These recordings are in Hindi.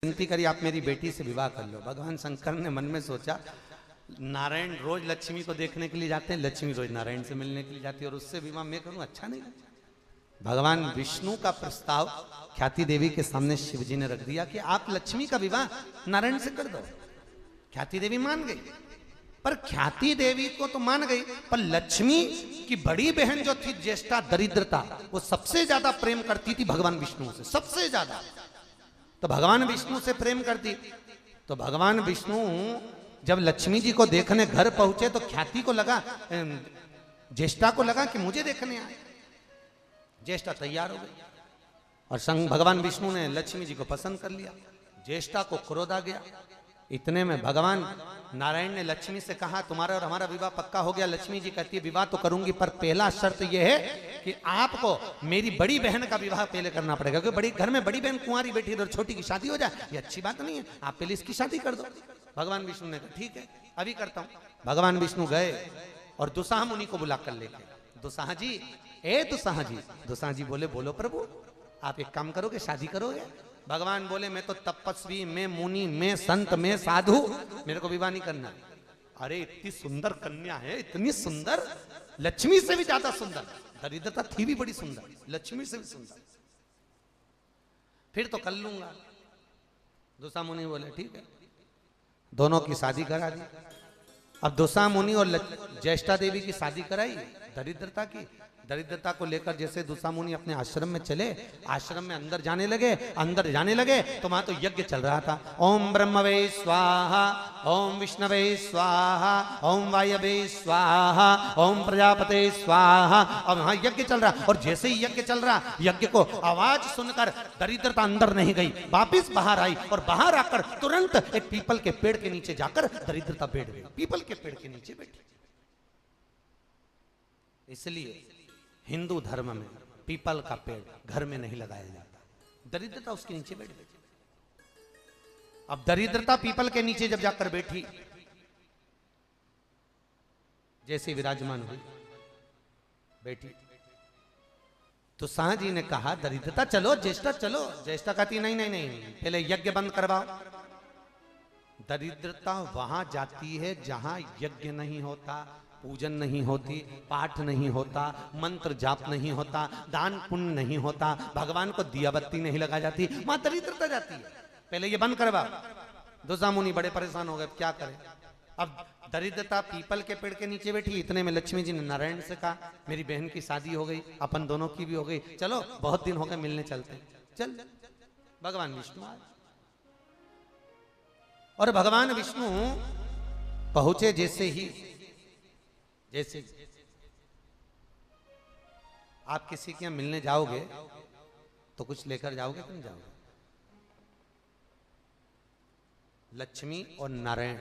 विनती करी आप मेरी बेटी से विवाह कर लो। भगवान शंकर ने मन में सोचा नारायण रोज लक्ष्मी को देखने के लिए जाते हैं, लक्ष्मी रोज नारायण से मिलने के लिए जाती है और उससे विवाह मैं करूं, अच्छा नहीं लगता। भगवान विष्णु का प्रस्ताव ख्याति देवी के सामने शिव जी ने रख दिया कि आप लक्ष्मी का विवाह नारायण से कर दो। ख्याति देवी मान गई, पर ख्याति देवी को तो मान गई, पर लक्ष्मी की बड़ी बहन जो थी ज्येष्ठा दरिद्रता, वो सबसे ज्यादा प्रेम करती थी भगवान विष्णु से, सबसे ज्यादा। तो भगवान विष्णु से प्रेम करती, तो भगवान विष्णु जब लक्ष्मी जी को देखने घर पहुंचे तो ख्याति को लगा, ज्येष्ठा को लगा कि मुझे देखने आए। ज्येष्ठा तैयार हो गई और संग भगवान विष्णु ने लक्ष्मी जी को पसंद कर लिया। ज्येष्ठा को क्रोध आ गया। इतने में भगवान नारायण ने लक्ष्मी से कहा तुम्हारा और हमारा विवाह पक्का हो गया। लक्ष्मी जी कहती है विवाह तो करूंगी, पर पहला शर्त यह है कि आपको मेरी बड़ी बहन का विवाह पहले करना पड़ेगा, क्योंकि बड़ी घर में बड़ी बहन कुंवारी बैठी और छोटी की शादी हो जाए, ये अच्छी बात नहीं है, आप पहले इसकी शादी कर दो। भगवान विष्णु ने कहा ठीक है अभी करता हूं। भगवान विष्णु गए और दुसाह मुनि को बुला कर लेके, दुसाह जी, ए दुसाह जी। दुसाह जी बोले बोलो प्रभु, आप एक काम करोगे, शादी करोगे? भगवान बोले मैं तो तपस्वी, मैं मुनि, मैं संत, मैं साधु, मेरे को विवाह नहीं करना। अरे इतनी सुंदर कन्या है, इतनी सुंदर, लक्ष्मी से भी ज्यादा सुंदर, दरिद्रता थी भी बड़ी सुंदर, लक्ष्मी से भी सुंदर, फिर तो कर लूंगा। दुसा मुनि बोले ठीक है, दोनों की शादी करा दी। अब दुसा मुनि और ज्येष्ठा देवी की शादी कराई। दरिद्रता की, दरिद्रता को लेकर जैसे दुसा मुनि अपने आश्रम में चले, आश्रम में अंदर जाने लगे तो वहां तो यज्ञ चल रहा था। ओम ब्रह्मवे स्वाहा, ओम विष्णवे स्वाहा, ओम वायवे स्वाहा, ओम प्रजापते स्वाहा। अब वहां यज्ञ चल रहा, और जैसे ही यज्ञ चल रहा, यज्ञ को आवाज सुनकर दरिद्रता अंदर नहीं गई, वापिस बाहर आई, और बाहर आकर तुरंत एक पीपल के पेड़ के नीचे जाकर दरिद्रता बैठ गई, पीपल के पेड़ के नीचे बैठी। इसलिए हिंदू धर्म में पीपल का पेड़ घर में नहीं लगाया जाता, दरिद्रता उसके नीचे बैठ गई। अब दरिद्रता पीपल के नीचे जब जाकर बैठी, जैसे विराजमान हुई बैठी, तो शाह जी ने कहा दरिद्रता चलो, ज्येष्ठा चलो। ज्येष्ठा कहती नहीं नहीं नहीं, पहले यज्ञ बंद करवाओ। दरिद्रता वहां जाती है जहां यज्ञ नहीं होता, पूजन नहीं होती, पाठ नहीं होता, मंत्र जाप नहीं होता, दान पुण्य नहीं होता, भगवान को दिया बत्ती नहीं लगा जाती, वहां दरिद्रता जाती है। पहले ये बंद करवा। दुसा मुनि बड़े परेशान हो गए, क्या करें। अब दरिद्रता पीपल के पेड़ के नीचे बैठी, इतने में लक्ष्मी जी ने नारायण से कहा मेरी बहन की शादी हो गई, अपन दोनों की भी हो गई, चलो बहुत दिन हो गए मिलने चलते हैं। चल भगवान विष्णु आए, और भगवान विष्णु पहुंचे जैसे आप किसी के यहां मिलने जाओगे तो कुछ लेकर जाओगे कि नहीं जाओगे? लक्ष्मी और नारायण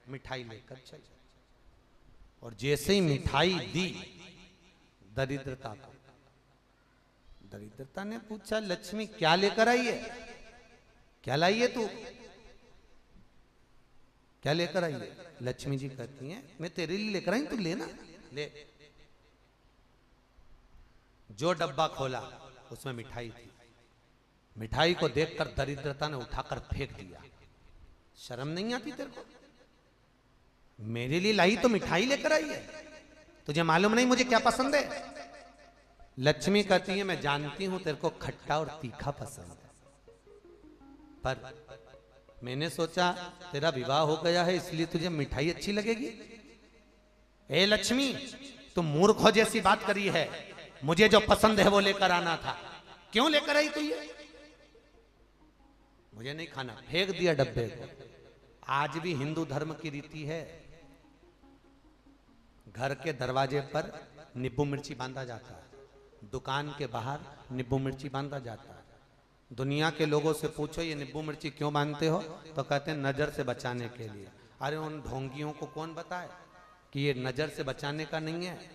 मिठाई लेकर चले, और जैसे ही मिठाई दी दरिद्रता को, दरिद्रता ने पूछा लक्ष्मी क्या लेकर आई है, क्या लाई है तू, क्या लेकर आई है? लक्ष्मी जी कहती हैं मैं तेरे लिए लेकर आई, तू लेना ले। जो डब्बा खोला उसमें मिठाई थी। मिठाई को देखकर दरिद्रता ने उठाकर फेंक दिया। शर्म नहीं आती तेरे को? मेरे लिए लाई तो मिठाई लेकर आई है, तुझे मालूम नहीं मुझे क्या पसंद है? लक्ष्मी कहती है मैं जानती हूं तेरे को खट्टा और तीखा पसंद है, पर मैंने सोचा तेरा विवाह हो गया है इसलिए तुझे मिठाई अच्छी लगेगी। ए लक्ष्मी, तुम मूर्ख हो जैसी बात करी है, मुझे जो पसंद है वो लेकर आना था, क्यों लेकर आई तू ये? मुझे नहीं खाना, फेंक दिया डब्बे को। आज भी हिंदू धर्म की रीति है, घर के दरवाजे पर नींबू मिर्ची बांधा जाता है, दुकान के बाहर नींबू मिर्ची बांधा जाता है। दुनिया के लोगों से पूछो ये नींबू मिर्ची क्यों बांधते हो, तो कहते हैं नजर से बचाने के लिए। अरे उन ढोंगियों को कौन बताए कि ये नजर से बचाने का नहीं है,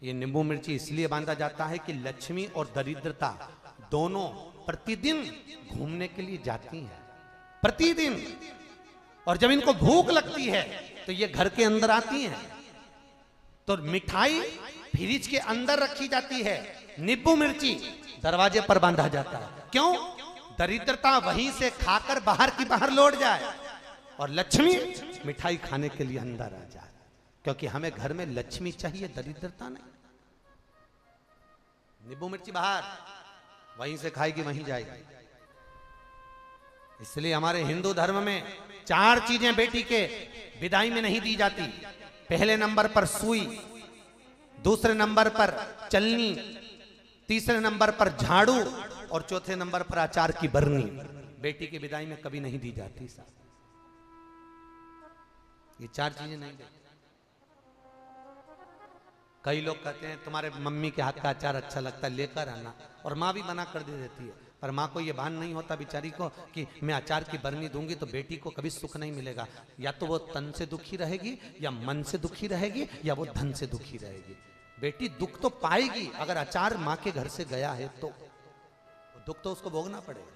ये नींबू मिर्ची इसलिए बांधा जाता है कि लक्ष्मी और दरिद्रता दोनों प्रतिदिन घूमने के लिए जाती हैं, प्रतिदिन, और जब इनको भूख लगती है तो ये घर के अंदर आती हैं। तो मिठाई फ्रिज के अंदर रखी जाती है, नींबू मिर्ची दरवाजे पर बांधा जाता है। क्यों? दरिद्रता वहीं से खाकर बाहर की बाहर लौट जाए और लक्ष्मी मिठाई खाने के लिए अंदर आ जाए, क्योंकि हमें घर में लक्ष्मी चाहिए, दरिद्रता नहीं। नींबू मिर्ची बाहर, वहीं से खाएगी वहीं जाएगी। इसलिए हमारे हिंदू धर्म में 4 चीजें बेटी के विदाई में नहीं दी जाती। पहले नंबर पर सुई, दूसरे नंबर पर चलनी, तीसरे नंबर पर झाड़ू और चौथे नंबर पर अचार की बरनी। बेटी की विदाई में कभी नहीं दी जाती साहब, ये 4 चीजें नहीं देती। कई लोग कहते हैं तुम्हारे मम्मी के हाथ का अचार अच्छा लगता है, लेकर आना, और माँ भी मना कर दे देती है। पर माँ को ये भान नहीं होता बेचारी को कि मैं अचार की बरनी दूंगी तो बेटी को कभी सुख नहीं मिलेगा। या तो वो तन से दुखी रहेगी, या मन से दुखी रहेगी, या वो धन से दुखी रहेगी। बेटी दुख तो पाएगी, अगर अचार माँ के घर से गया है तो दुख तो उसको भोगना पड़ेगा,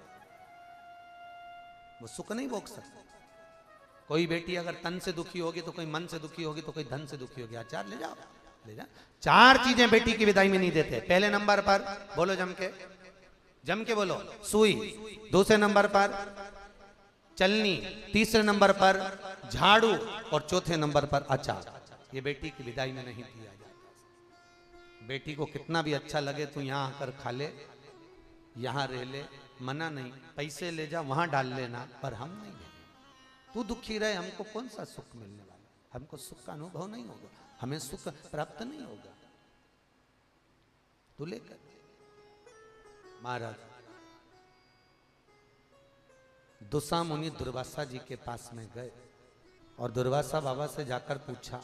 वो सुख नहीं भोग सकती। कोई बेटी अगर तन से दुखी होगी तो कोई मन से दुखी होगी तो कोई धन से दुखी होगी। अचार ले जाओ, ले जा। 4 चीजें बेटी की विदाई में नहीं देते। पहले नंबर पर बोलो जम के बोलो, सुई, दूसरे नंबर पर चलनी, तीसरे नंबर पर झाड़ू और चौथे नंबर पर अचार। ये बेटी की विदाई में नहीं दिया जाता। बेटी को कितना भी अच्छा लगे तू यहां आकर खा ले, यहां रह ले, मना नहीं, पैसे ले जा वहां डाल लेना, पर हम नहीं लेंगे। तू दुखी रहे, हमको कौन सा सुख मिलने वाला, हमको सुख का अनुभव नहीं होगा, हमें सुख प्राप्त नहीं होगा। तू लेकर। महाराज दुसा मुनि दुर्वासा जी के पास में गए और दुर्वासा बाबा से जाकर पूछा,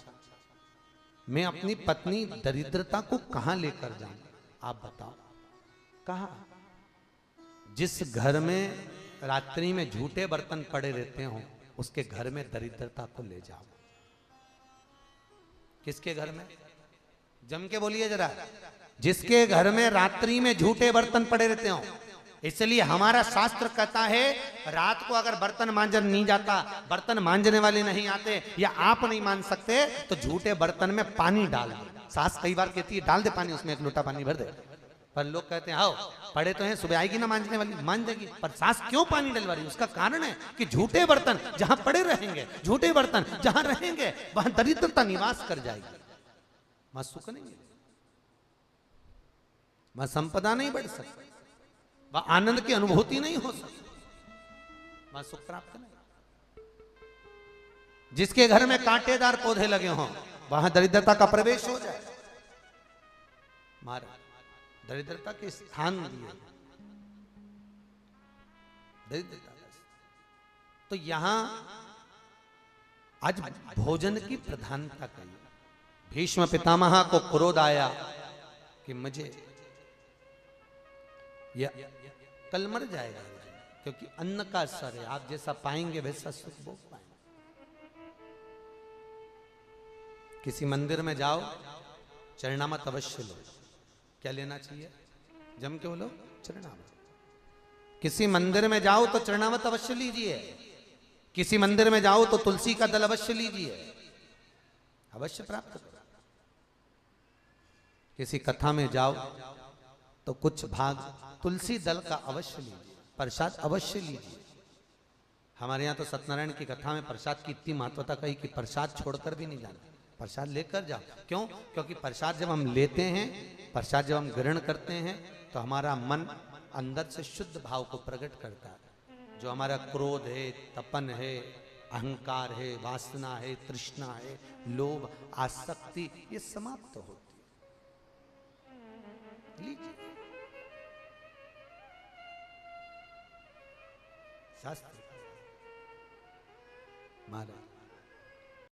मैं अपनी पत्नी दरिद्रता को कहां लेकर जाऊं, आप बताओ। कहा, जिस घर में रात्रि में झूठे बर्तन पड़े रहते हो उसके घर में दरिद्रता को ले जाओ। किसके घर में? जम के बोलिए जरा। जिसके घर में रात्रि में झूठे बर्तन पड़े रहते हो। इसलिए हमारा शास्त्र कहता है रात को अगर बर्तन मांजने नहीं जाता, बर्तन मांजने वाले नहीं आते, या आप नहीं मान सकते, तो झूठे बर्तन में पानी डाल दो। सास कई बार कहती है डाल दे पानी, उसमें 1 लोटा पानी भर दे, पर लोग कहते हैं आओ पड़े तो हैं, सुबह आएगी ना मांजने वाली, मांज देगी। पर सास क्यों पानी डलवा रही? उसका कारण है कि झूठे बर्तन जहां पड़े रहेंगे, झूठे बर्तन जहां रहेंगे वहां दरिद्रता निवास कर जाएगी, वहां सुख नहीं मिलेगा, वहां संपदा नहीं बढ़ सकती, वहां आनंद की अनुभूति नहीं हो सकती, वहां सुख प्राप्त नहीं। जिसके घर में कांटेदार पौधे लगे हों वहां दरिद्रता का प्रवेश हो जाए। महाराज दरिद्रता के स्थान दिए, दरिद्रता। तो यहां आज भोजन की प्रधानता कही। भीष्म पितामह को क्रोध आया कि मुझे यह कल मर जाएगा, क्योंकि अन्न का असर है, आप जैसा पाएंगे वैसा सुख भोग पाएंगे। किसी मंदिर में जाओ, चरणामत अवश्य लो। क्या लेना चाहिए? जम के बोलो, चरणामत। किसी मंदिर में जाओ तो चरणामत अवश्य लीजिए। किसी मंदिर में जाओ तो तुलसी का दल अवश्य लीजिए, अवश्य प्राप्त करो। किसी कथा में जाओ तो कुछ भाग तुलसी दल का अवश्य लीजिए, प्रसाद अवश्य लीजिए। हमारे यहाँ तो सत्यनारायण की कथा में प्रसाद की इतनी महत्वता कही कि प्रसाद छोड़कर भी नहीं जाना, प्रसाद लेकर जाओ। क्यों? क्योंकि प्रसाद जब हम लेते हैं, प्रसाद जब हम ग्रहण करते हैं तो हमारा मन अंदर से शुद्ध भाव को प्रकट करता है। जो हमारा क्रोध है, तपन है, अहंकार है, वासना है, तृष्णा है, लोभ, आसक्ति, ये समाप्त होती है। लीजिए। शास्त्र महाराज